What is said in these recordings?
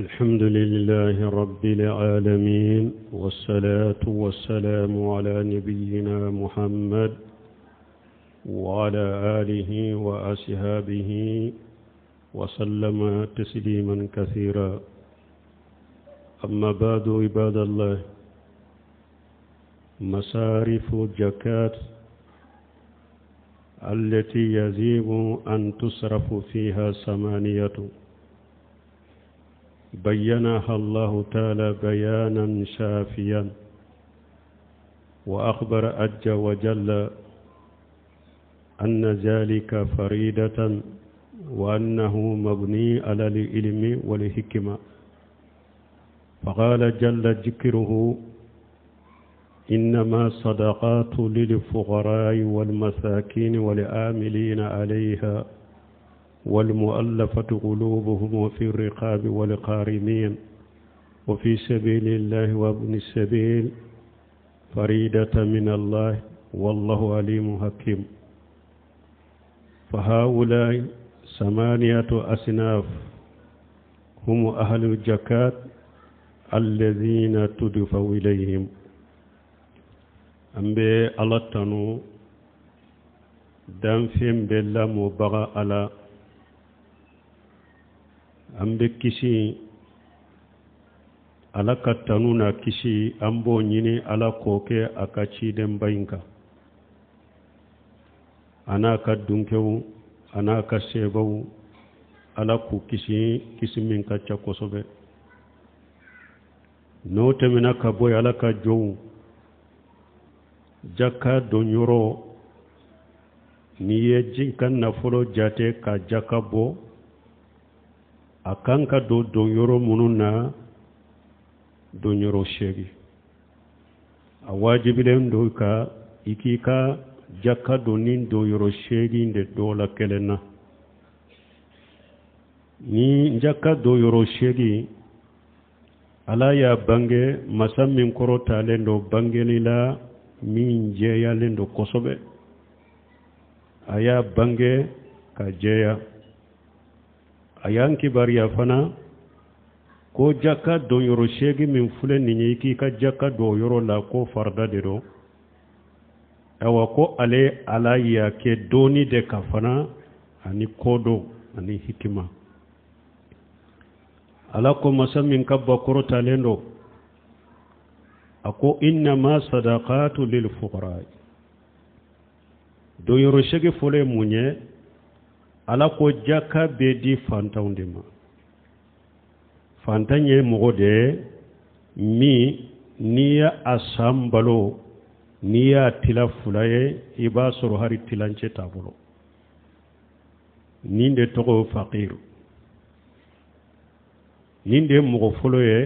الحمد لله رب العالمين والصلاة والسلام على نبينا محمد وعلى آله وأصحابه وسلم تسليما كثيرا. أما بعد عباد الله، مصارف الزكاة التي يجب أن تصرف فيها 8 بينها الله تعالى بيانا شافيا، وأخبر عز وجل أن ذلك فريدة وأنه مبني على العلم والحكمة. فقال جل ذكره: إنما الصدقات للفقراء والمساكين والعاملين عليها والمؤلفة قلوبهم وفي الرقاب والغارمين وفي سبيل الله وابن السبيل فريدة من الله والله عليم حكيم. فهؤلاء 8 أصناف هم أهل الزكاة الذين تدفع إليهم. أمبي الله تنو دانفين بلا مبغى على أمبي كشي على كتنونا كشي أمبو نيني على كوكي أكاشي دمبينكا أنا كدنكو أنا كسيبو على كوكشي كشي منكا تشاكوسوبي نوتي منا كبوي على كجو jaka don yoro ni ye jinkan nafolo jate ka jaka bo akan ka do don yoro mununa don yoro shegi a wajibilen do ka ikika jaka donin do yoro shegi nde dola kelena ni jaka do yoro shegi ala ya bange masammin korota lendo bangelila min jeeyalen do kosobe aya bange ka jeeya ayanki bariya fana ko jakka do yoro shegi min fule ni ki ka jakka do yoro la ko farda de do awa ko ale ala ya ke doni de ka fana ani kodo ani hikima ala ko masamin ka bakoro talendo ako innama sadaqatu lil fuqara do yoro shege fole munye ala ko jaka be di fantaundima fantanye mogode mi niya asambalo niya tilafulaye iba soro hari tilance tabulo ninde togo faqir ninde mogo foloye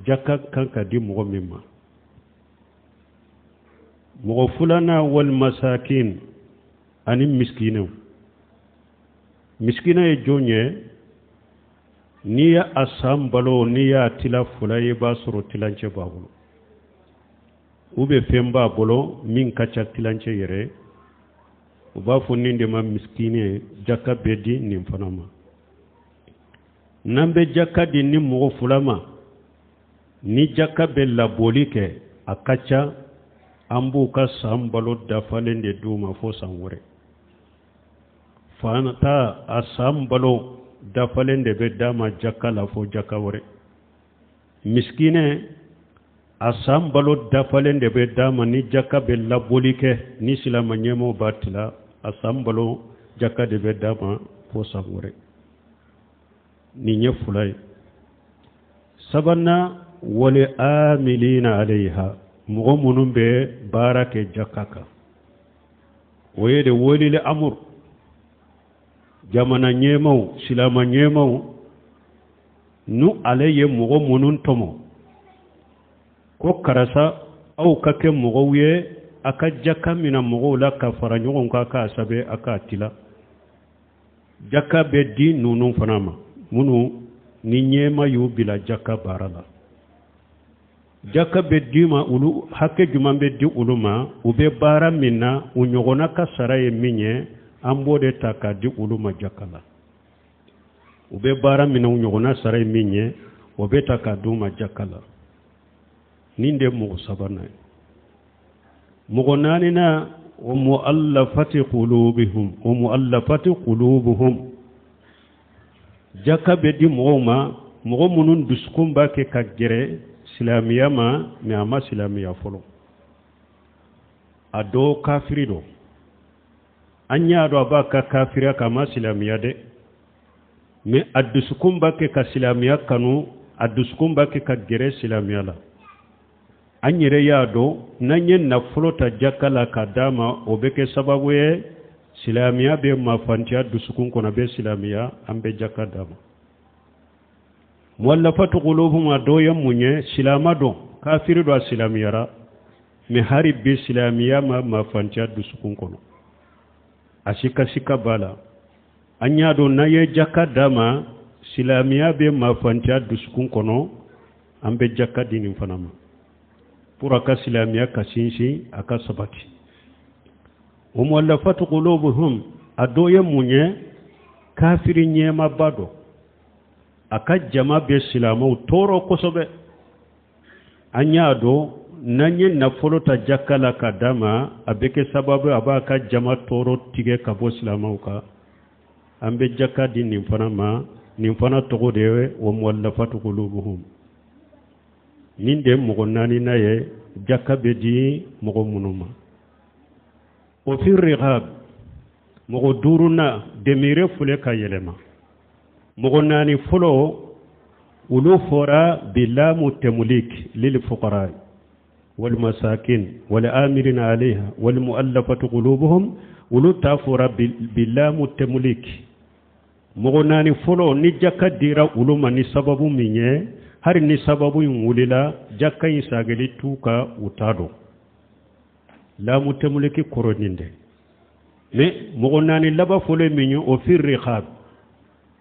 jaka kanka di mogo mimma مغفلنا والمساكين أني مسكينه مسكينه جونيه نيا أسام بلو نيا تلا فلاي باسرو تلانچه بابلو ube femba bolo min kacha tilanche yere uba funinde ma miskine jaka bedi nimfanama nambe jaka di ni mugufulama ni jaka bella bolike akacha ambu ka sambalo dafalende duma fo sanwore fanata asambalo dafalende be dama jakka la fo jakka wore miskine asambalo dafalende be dama ni jakka be labolike ni silama nyemo batila asambalo jakka de be dama fo sanwore ni nyefulay sabanna wali amilina alayha mogo munun be baara kɛ jaka kan o ye de welile amur jamana ɲɛmaw silama ɲɛmaw nu ale ye mogo munun tɔmɔ ko karasa aw ka kɛ mɔgɔw ye a ka jaka mina mɔgɔw la ka fara ɲɔgɔn kan k'a sabe a k'a tila jaka bɛ di nunu fana ma munu ni ɲɛma y'u bila jaka baara la jaka be dima ulu hakke juman be di ulu ma ube bara minna u ɲɔgɔnna ka sara ye min ye an b'o de ta ka di ulu ma jaka la ube bara minna u ɲɔgɔnna sara ye min ye o beta ka duma jakala ninde mo sabana mo nanina o muallafati qulubuhum jakabe di mo munun duskumba ke kagere silamiya ma me ama silamiya folo ado kafirido anya do abaka kafira kama silamiya de me aduskumba ke ka silamiya kanu aduskumba ke kagere silamiya la anyere yado nanye na flota jakala kadama obeke sababu ye silamiya be mafantia dusukun kona be silamiya ambe jakadama muallafatu qulubuhum adoya munye silama do kafiri do silamiyara me hari be silamiya mafantia dusukun kono ashika shika bala anya do naye jakadama silamiya be mafantia dusukun kono ambe jakadini fanama pura ka silamiya kasinsi aka sabati umuallafatu qulubuhum adoye munye kafiri nyema bado aka jama be silamu toro kosobe anyado nanye na folota jakala kadama abeke sababu abaka jama toro tige kabo silamu ka ambe jakadi nimfana togo dewe umuallafatu qulubuhum ninde mogo nani naye jakabe di mogo munuma o fi righab mogo duruna demire fule ka yelema mogo nani folo ulu fora bilamu temulik lil fuqara wal masakin wal amirin alayha wal muallafati qulubuhum ulu tafura bilamu temulik mogo nani folo ni jakadira uluma ni sababu minye hari ni sababu yulila jakka isageli tuka utado la mutemuliki koroninde me mogonani laba fole minyo o fi rikhab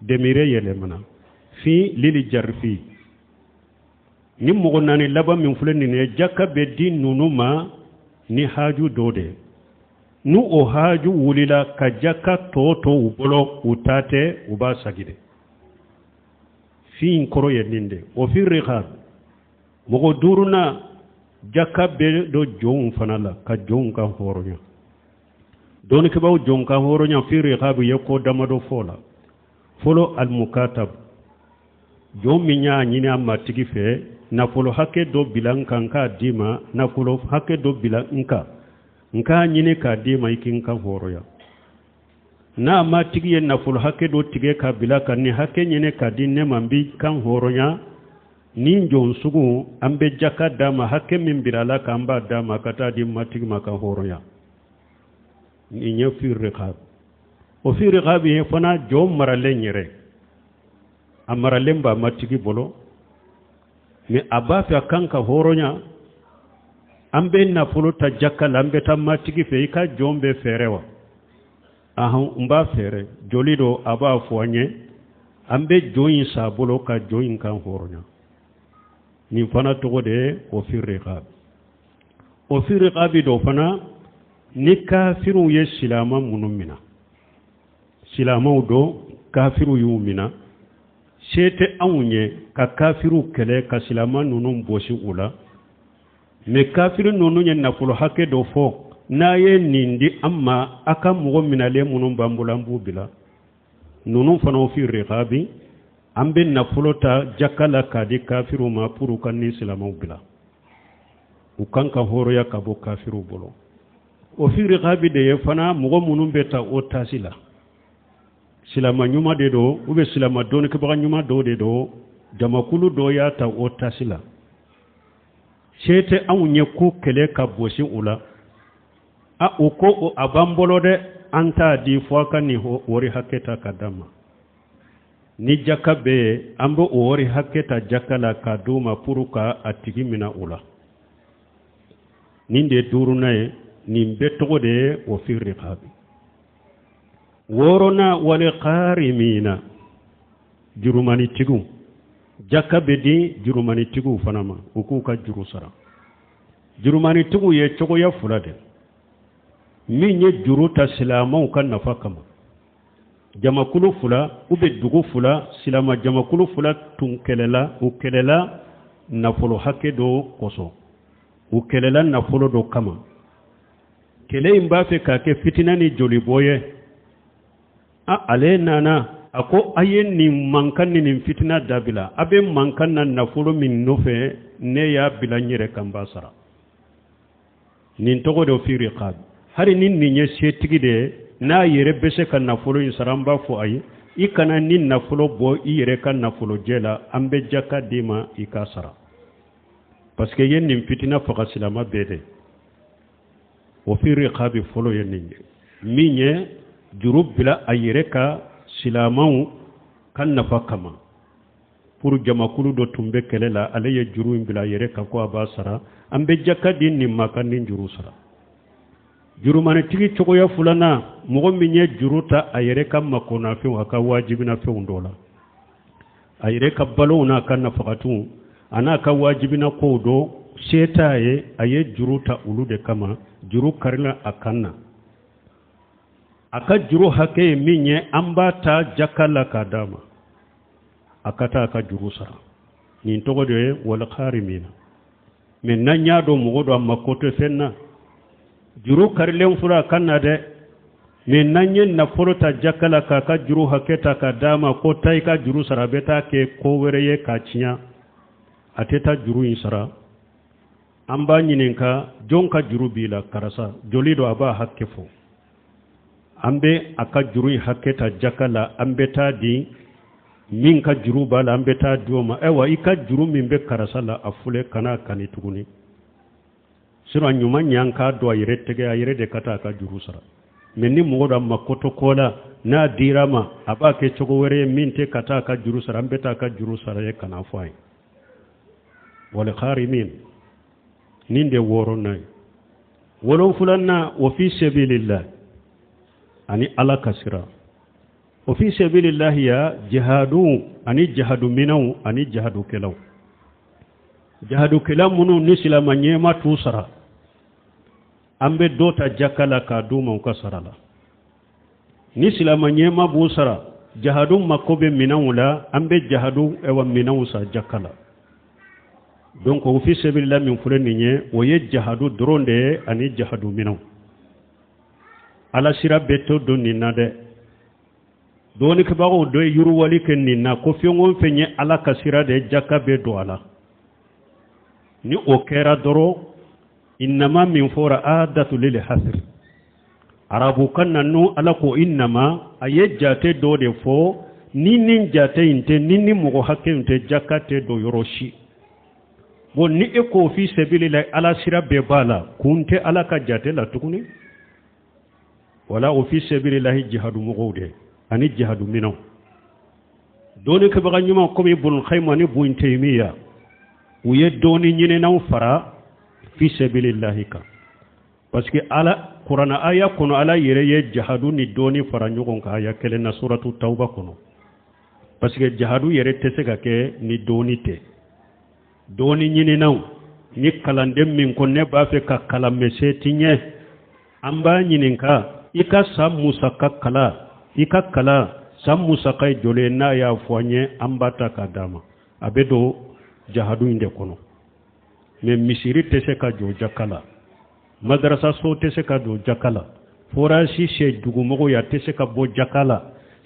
demire yelemana fi lili jarfi ni mogonani laba min fule ni jakka be din nunuma ni haju dode nu o haju wulila ka jakka toto ubolo utate uba sagide fi nkoro yelinde o fi rikhab mogo duruna jakabe do jon fanala ka jon ka horonya doni ke baw jon ka horonya fi rikhab yeko damado folo al mukatab jon minya nyina amma tigi fe na folo hakke do bilan kanka dima na folo hakke do bilan nka nyine ka dima ikin ka horoya na ma tigi yen naful hakke do tige ka bila kan ni hakke nyene ka dinne mambi kan horonya ni jon sugu ambe jaka dama hakke min birala kamba dama kata di matigi maka horonya ni nya fi riqab o fi riqab ye fana jom marale nyere amara lemba matigi bolo mi abafa kanka horonya ambe nafulu ta jaka lambe ta matigi fe ka jombe ferewa mba fere jolido aba foanye ambe joyin sabolo ka joyin kan horonya ni fana togo de o fi riqab do fana ni kafiru ye silama munumina silama do kafiru yumina sete aunye ka kafiru kele ka silama nunum bosi ula me kafiru nunu nye nafulo hake do fo na ye nindi amma aka mogo minale munun bambulambu bila nunu fana fi riqabi ambe nafulota jakala kadi kafiru ma puru kanni silamaw bila ukanka horo ya kabo kafiru bolo o fi riqabi de fana mogo munun beta o tasila silama nyuma de do ube silama doni ke baga nyuma do de do jamakulu do ya ta o tasila chete awunye ku kele ka bosi ula a uko o abambolo de anta di foka ni wori haketa kadama ni jakabe ambo wori haketa jakala kaduma puruka atigimina ula ninde durunae nimbe togode o fi riqabi worona wal qarimina jurumani tigu jakabe di jurumani tigu fanama ukuka jurusara jurumani tigu ye chogo ya fulade minye juruta silamaw kan nafakama jamakulu fula ube dugu fula silama jamakulu fula tun kelela nafolo hake do koso u kelela nafolo do kama kele in b'a fɛ k'a kɛ fitina ni joli boye ale nana a ko a ye nin mankan ni nin fitina dabila a bɛ mankan na nafolo min nɔfɛ ne y'a bila n yɛrɛ kan b'a sara nin tɔgɔ de fi riqab hari ni nin ye setigi de ye n'a yɛrɛ bɛ se ka nafolo in sara an b'a fɔ a ye i kana ni nafolo bɔ i yɛrɛ ka nafolo jɛ la an bɛ jaka d'i ma i k'a sara parce que ye nin fitina faga silama bɛɛ de o fi riqabi fɔlɔ ye nin ye min ye juru bila a yɛrɛ ka silamaw ka nafa kama pour jamakulu dɔ tun bɛ kɛlɛ la ale ye juru in bila a yɛrɛ kan ko a b'a sara an bɛ jaka di nin ma ka nin juru sara jurumanitigi cogoya filanan mɔgɔ min ye juru ta a yɛrɛ ka makonafɛnw a ka wajibinafɛnw dɔ la a yɛrɛ ka balow n'a ka nafagatunw a n'a ka wajibina kow dɔ se t'a ye a ye juru ta olu de kama juru karila a kan na a ka juru hakɛ ye min ye an b'a ta jaka la k'a d'a ma a ka taa a ka juru sara nin tɔgɔ de ye wal kharimina mais n'an y'a dɔn mɔgɔ dɔ a mako tɛ fɛn na juru karilen fura kan na dɛ mais n'an ye nafolo ta jaka la k'a ka juru hakɛ ta k'a d'a ma ko taa i ka juru sara a bɛ taa kɛ ko wɛrɛ ye k'a tiɲɛ a tɛ taa juru in sara an b'a ɲininka jɔn ka juru b'i la karisa joli dɔ a b'a hakɛ fɔ an bɛ a ka juru in hakɛ ta jaka la an bɛ taa di min ka juru b'a la an bɛ taa di o ma ayiwa i ka juru min bɛ karisa la a fule kana kani tuguni sinon ɲuman ɲan k'a dɔn a yɛrɛ tɛgɛ a yɛrɛ de ka taa a ka juru sara mais ni mɔgɔ dɔ a makoto ko la n'a dira ma a b'a kɛ cogo wɛrɛ ye min tɛ ka taa a ka juru sara an bɛ taa a ka juru sara ye kana fɔ a ye wal kharimin nin de wɔɔrɔnan ye wolonfilanan wa fi sabilillah ani ala ka sira o fi sabilillahi ya jihadu ani jihadu minanw ani jihadu kelaw jihadu kelaw minnu ni silama ɲɛma t'u sara an bɛ dɔ ta jaka la k'a d'u ma u ka sara la ni silama ɲɛma b'u sara jihadu mako bɛ minanw la an bɛ jihadu minanw sa jaka la donc o fi sabilillah min filɛ nin ye o ye jihadu dɔrɔn de ye ani jihadu minanw ala sira bɛ to don nin na dɛ dɔɔni kɛbagaw dɔ ye yiriwali kɛ nin na ko fɛn o fɛn ye ala ka sira de jaka bɛ don a la ni o kɛra dɔrɔn innama min fɔra adatu lil hasr arabu kan na nu ala ko innama a ye jate dɔ de fɔ ni nin jate in tɛ ni ni mɔgɔ hakɛ in tɛ jaka tɛ don yɔrɔ si bon ni e ko fi sabilillah ala sira bɛɛ b'a la kun tɛ ala ka jate la tuguni wala o fi sabilillah jihadu mɔgɔw de ani jihadu minanw dɔɔni kɛbaga ɲuman komi ibn qayyim ani ibn taymiya u ye dɔɔni ɲininaw fara fi sabilillah kan parce que ala qur'ana aya kɔnɔ ala yɛrɛ ye jihadu ni dɔɔni fara ɲɔgɔn kan aya kelen na suratu tauba kɔnɔ parce que jihadu yɛrɛ tɛ se ka kɛ ni dɔɔni tɛ dɔɔni ɲininaw ni kalanden min ko ne b'a fɛ ka kalan mese tiɲɛ an b'a ɲininka i ka san musaka kala i ka kala san musaka joli n'a y'a fɔ an ye an b'a ta k'a d'a ma a bɛ don jihadu in de kɔnɔ mais misiri tɛ se ka jɔ jaka la madrasa so tɛ se ka don jaka la forasi sɛ dugumɔgɔw ya tɛ se ka bɔ jaka la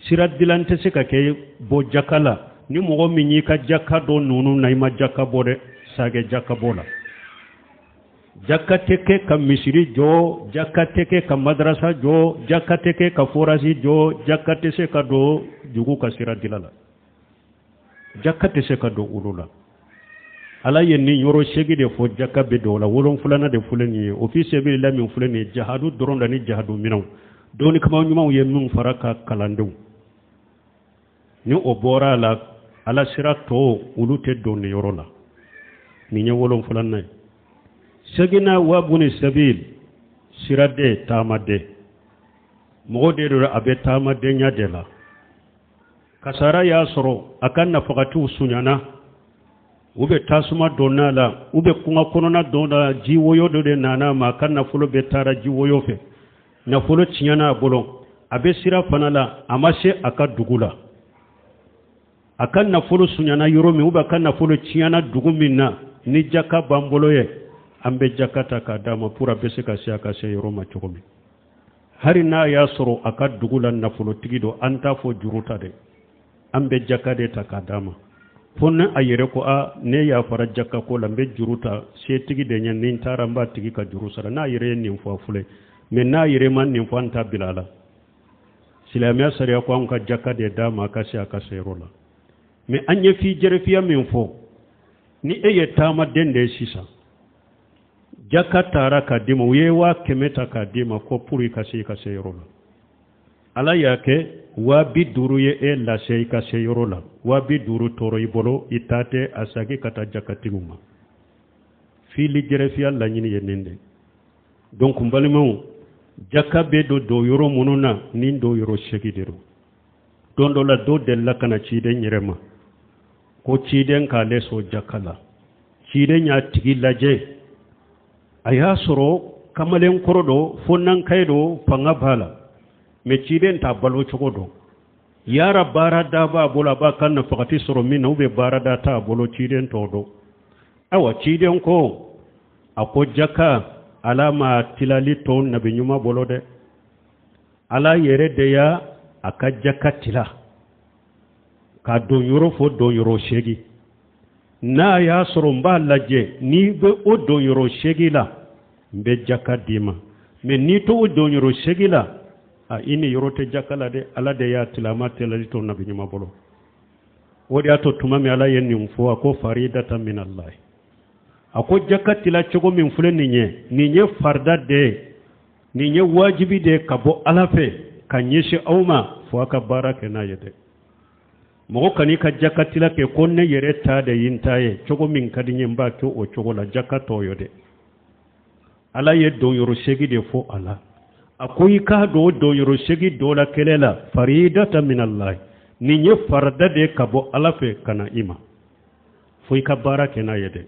sira dilan tɛ se ka kɛ bɔ jaka la ni mɔgɔ min y'i ka jaka dɔ nunu na i ma jaka bɔ dɛ sage jaka bɔ la jaka tɛ kɛ ka misiri jɔ jaka tɛ kɛ ka madrasa jɔ jaka tɛ kɛ ka forasi jɔ jaka tɛ se ka don jugu ka sira dila la jaka tɛ se ka don olu la ala ye nin yɔrɔ segi de fɔ jaka bɛ don o la wolonfilanan de filɛ nin ye o fi sabilillah min filɛ nin ye jihadu dɔrɔn da ni jihadu minanw dɔɔni kama ɲumanw ye min fara ka kalandenw ni o bɔra a la ala sira tɔ olu tɛ don nin yɔrɔ la nin ye wolonfilanan ye segina wabuni sabil sira de taama de mɔgɔ de don a bɛ taamadenya de la kasara y'a sɔrɔ a ka nafagatiw suɲana u bɛ tasuma dɔn n'a la u bɛ kunga kɔnɔna dɔn la ji woyo dɔ de nana ma a ka nafolo bɛ taara ji woyo fɛ nafolo tiɲɛna a bolo abe sira fana la amashe aka dugula aka nafolo sunyana yoro mi uba aka nafolo chiyana dugu minna ni jaka bambolo ye ambe jakata ka dama pura bese ka se aka se yoro ma chokomi hari na ya soro aka dugula nafolo tigido anta fo juruta de ambe jaka de ta ka dama fonna ayere ko a ne ya fara jaka ko lambe juruta se tigi de nyen nin taramba tigi ka jurusara na ayere nin fo fule men na ayere man nin fo anta bilala silamiya sariya ko an ka jaka de dama ka se aka se yoro la me anye fi jerefiya min fo ni eye tama dende sisa jaka tara ka dima yewa kemeta ka dima ko puri ka se yoro la ala yake wabi duru ye e la se ka se yoro la wabi duru toro ibolo itate asagi kata jaka tiguma fili jerefiya la nyini yenende donc mbalimau jaka be do yoro mununa nin do yoro shegidero dondo la do della kana chide nyerema ko chiden ka leso jakala chide nya tigi laje aya soro kamalen korodo fonnan kaido panga bala me chiden ta balo chogodo yara barada ba bola ba kan fakati soro min ube barada ta bolo chiden todo awa chiden ko ako jaka alama tilali to nabi nyuma bolo de ala yere de ya aka jaka tila ka don yoro fo don yoro shegi na ya soro mba laje ni be o don yoro shegi la mbe jaka dima me ni to o don yoro shegi la a ini yoro te jaka la de ala de ya tilama tilali to nabi nyuma bolo wodi ato tumami ala yenni mfo ako faridata min allah ako jaka tila chogo min fule ninye farda de ninye wajibi de kabo alafe kanyeshi auma fo aka baraka na yede mo kani ka jaka tila ke konne yere ta de yintaye chogo min kadinye mba to o chogo la jaka to yode ala ye do yoro shegi de fo ala akoyi ka do yoro shegi do la kelela faridata min allah ninye farda de kabo alafe kana ima fo ka baraka na yede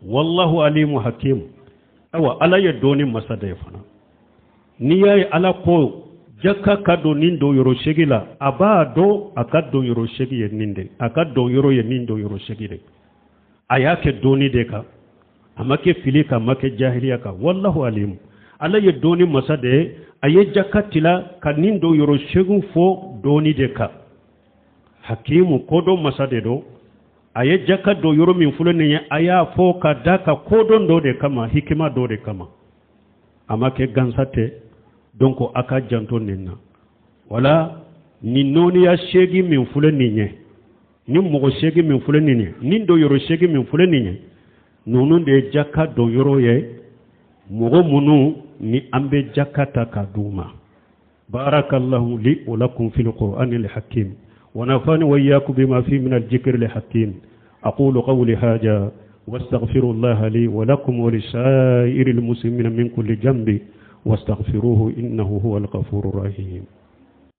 wallahu alimu hakim awa ala ya doni masada fana ni yayi ala ko jaka kado nindo yoro shegila abado akado yoro shegi ye ninde akado yoro ye nindo yoro shegide ayake doni de ka amake filika make jahiliya ka wallahu alimu ala ya doni masada aye jaka tila ka nindo yoro shegu fo doni de ka hakimu kodo masada do aye jaka do yoro min fulani aya fo ka daka kodon do de kama hikima do de kama amake gansate donc aka janto ninna wala ni noni ya shegi min fulani nye ni mo shegi min fulani nye ni do yoro shegi min fulani nye nonu de jaka do yoro ye mo munu ni ambe jakata ka duma barakallahu li wa lakum fil qur'anil hakim ونفعني وإياكم بما فيه من الذكر الحكيم أقول قولي هذا واستغفر الله لي ولكم ولسائر المسلمين من كل جنب واستغفروه إنه هو الغفور الرحيم